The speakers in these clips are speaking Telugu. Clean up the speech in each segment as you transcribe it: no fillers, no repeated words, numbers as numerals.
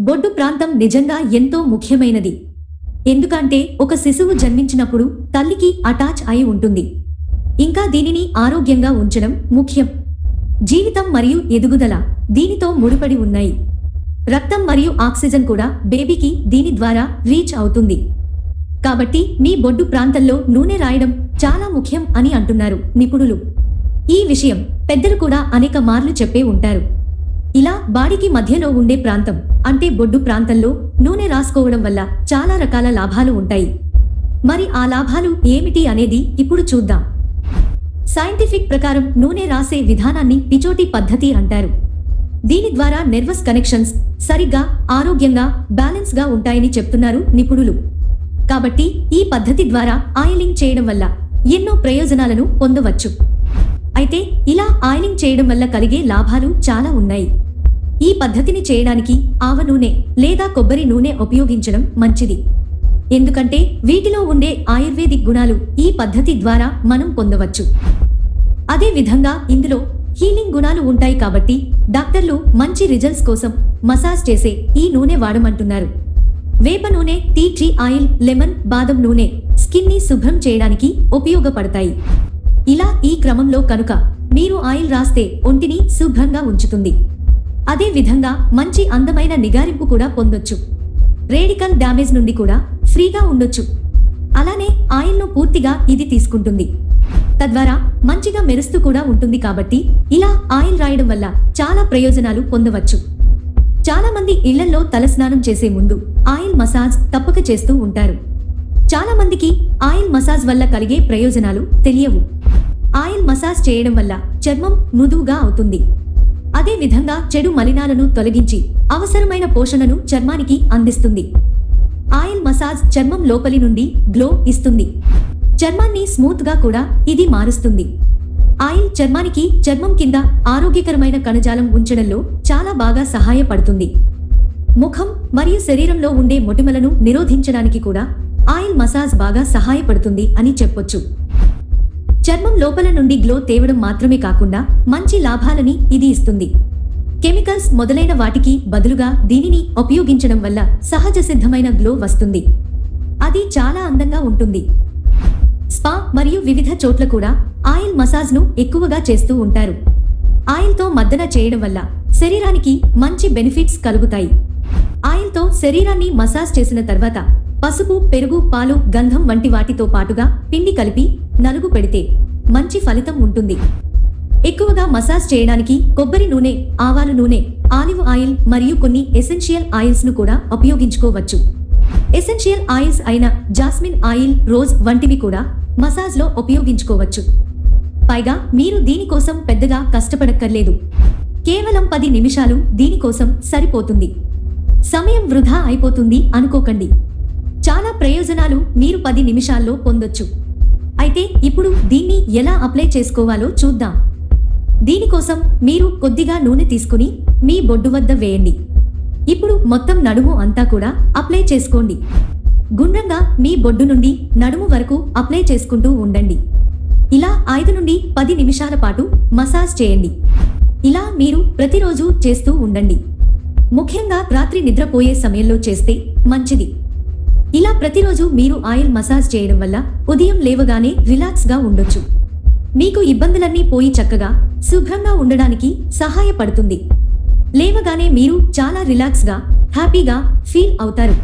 బొడ్డు ప్రాంతం నిజంగా ఎంతో ముఖ్యమైనది. ఎందుకంటే ఒక శిశువు జన్మించినప్పుడు తల్లికి అటాచ్ అయి ఉంటుంది. ఇంకా దీనిని ఆరోగ్యంగా ఉంచడం ముఖ్యం. జీవితం మరియు ఎదుగుదల దీనితో ముడిపడి ఉన్నాయి. రక్తం మరియు ఆక్సిజన్ కూడా బేబీకి దీని ద్వారా రీచ్ అవుతుంది. కాబట్టి మీ బొడ్డు ప్రాంతంలో నూనె రాయడం చాలా ముఖ్యం అని అంటున్నారు నిపుణులు. ఈ విషయం పెద్దలు కూడా అనేక మార్లు చెప్పే ఉంటారు. ఇలా బాడీకి మధ్యలో ఉండే ప్రాంతం అంటే బొడ్డు ప్రాంతంలో నూనె రాసుకోవడం వల్ల చాలా రకాల లాభాలు ఉంటాయి. మరి ఆ లాభాలు ఏమిటి అనేది ఇప్పుడు చూద్దాం. సైంటిఫిక్ ప్రకారం నూనె రాసే విధానాన్ని పిచోటి పద్ధతి అంటారు. దీని ద్వారా నెర్వస్ కనెక్షన్స్ సరిగ్గా ఆరోగ్యంగా బ్యాలెన్స్ గా ఉంటాయని చెప్తున్నారు నిపుణులు. కాబట్టి ఈ పద్ధతి ద్వారా ఆయిలింగ్ చేయడం వల్ల ఎన్నో ప్రయోజనాలను పొందవచ్చు. అయితే ఇలా ఆయిలింగ్ చేయడం వల్ల కలిగే లాభాలు చాలా ఉన్నాయి. ఈ పద్ధతిని చేయడానికి ఆవ నూనె లేదా కొబ్బరి నూనె ఉపయోగించడం మంచిది. ఎందుకంటే వీటిలో ఉండే ఆయుర్వేదిక్ గుణాలు ఈ పద్ధతి ద్వారా మనం పొందవచ్చు. అదే విధంగా ఇందులో హీలింగ్ గుణాలు ఉంటాయి. కాబట్టి డాక్టర్లు మంచి రిజల్ట్స్ కోసం మసాజ్ చేసే ఈ నూనె వాడమంటున్నారు. వేప నూనె, టీ ట్రీ ఆయిల్, లెమన్, బాదం నూనె స్కిన్ ని శుభ్రం చేయడానికి ఉపయోగపడతాయి. ఇలా ఈ క్రమంలో కనుక మీరు ఆయిల్ రాస్తే ఒంటిని శుభ్రంగా ఉంచుతుంది. అదే విధంగా మంచి అందమైన నిగారింపు కూడా పొందొచ్చు. రేడికల్ డ్యామేజ్ నుండి కూడా ఫ్రీగా ఉండొచ్చు. అలానే ఆయిల్ను పూర్తిగా ఇది తీసుకుంటుంది. తద్వారా మంచిగా మెరుస్తూ కూడా ఉంటుంది. కాబట్టి ఇలా ఆయిల్ రాయడం వల్ల చాలా ప్రయోజనాలు పొందవచ్చు. చాలా మంది ఇళ్లలో తలస్నానం చేసే ముందు ఆయిల్ మసాజ్ తప్పక చేస్తూ ఉంటారు. చాలా మందికి ఆయిల్ మసాజ్ వల్ల కలిగే ప్రయోజనాలు తెలియవు. ఆయిల్ మసాజ్ చేయడం వల్ల చర్మం మృదువుగా అవుతుంది. అదే విధంగా చెడు మలినాలను తొలగించి అవసరమైన పోషణను చర్మానికి అందిస్తుంది. ఆయిల్ మసాజ్ చర్మం లోపలి నుండి గ్లో ఇస్తుంది. చర్మాన్ని స్మూత్ గా కూడా ఇది మారుస్తుంది. ఆయిల్ చర్మానికి చర్మం కింద ఆరోగ్యకరమైన కణజాలం ఉంచడంలో చాలా బాగా సహాయపడుతుంది. ముఖం మరియు శరీరంలో ఉండే మొటిమలను నిరోధించడానికి కూడా ఆయిల్ మసాజ్ బాగా సహాయపడుతుంది అని చెప్పొచ్చు. చర్మం లోపల నుండి గ్లో తేవడం మాత్రమే కాకుండా మంచి లాభాలని ఇది ఇస్తుంది. కెమికల్స్ మొదలైన వాటికి బదులుగా దీనిని ఉపయోగించడం వల్ల సహజ సిద్ధమైన గ్లో వస్తుంది. అది చాలా అందంగా ఉంటుంది. స్పా మరియు వివిధ చోట్ల కూడా ఆయిల్ మసాజ్ ను ఎక్కువగా చేస్తూ ఉంటారు. ఆయిల్తో మర్దన చేయడం వల్ల శరీరానికి మంచి బెనిఫిట్స్ కలుగుతాయి. ఆయిల్తో శరీరాన్ని మసాజ్ చేసిన తర్వాత పసుపు, పెరుగు, పాలు, గంధం వంటి వాటితో పాటుగా పిండి కలిపి నలుగు పెడితే మంచి ఫలితం ఉంటుంది. ఎక్కువగా మసాజ్ చేయడానికి కొబ్బరి నూనె, ఆవాల నూనె, ఆలివ్ ఆయిల్ మరియు కొన్ని ఎసెన్షియల్ ఆయిల్స్ ను కూడా ఉపయోగించుకోవచ్చు. ఎసెన్షియల్ ఆయిల్స్ అయిన జాస్మిన్ ఆయిల్, రోజ్ వంటివి కూడా మసాజ్ లో ఉపయోగించుకోవచ్చు. పైగా మీరు దీనికోసం పెద్దగా కష్టపడక్కర్లేదు. కేవలం 10 నిమిషాలు దీనికోసం సరిపోతుంది. సమయం వృధా అయిపోతుంది అనుకోకండి. చాలా ప్రయోజనాలు మీరు 10 నిమిషాల్లో పొందొచ్చు. అయితే ఇప్పుడు దీన్ని ఎలా అప్లై చేసుకోవాలో చూద్దాం. దీనికోసం మీరు కొద్దిగా నూనె తీసుకుని మీ బొడ్డు వద్ద వేయండి. ఇప్పుడు మొత్తం నడుము అంతా కూడా అప్లై చేసుకోండి. గుండ్రంగా మీ బొడ్డు నుండి నడుము వరకు అప్లై చేసుకుంటూ ఉండండి. ఇలా 5 నుండి 10 నిమిషాల పాటు మసాజ్ చేయండి. ఇలా మీరు ప్రతిరోజు చేస్తూ ఉండండి. ముఖ్యంగా రాత్రి నిద్రపోయే సమయంలో చేస్తే మంచిది. ఇలా ప్రతిరోజు మీరు ఆయిల్ మసాజ్ చేయడం వల్ల ఉదయం లేవగానే రిలాక్స్ గా ఉండొచ్చు. మీకు ఇబ్బందులన్నీ పోయి చక్కగా శుభ్రంగా ఉండడానికి సహాయపడుతుంది. లేవగానే మీరు చాలా రిలాక్స్ గా హ్యాపీగా ఫీల్ అవుతారు.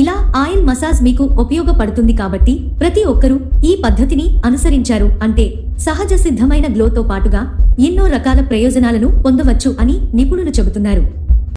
ఇలా ఆయిల్ మసాజ్ మీకు ఉపయోగపడుతుంది. కాబట్టి ప్రతి ఒక్కరూ ఈ పద్ధతిని అనుసరించారు అంటే సహజ సిద్ధమైన గ్లోతో పాటుగా ఎన్నో రకాల ప్రయోజనాలను పొందవచ్చు అని నిపుణులు చెబుతున్నారు.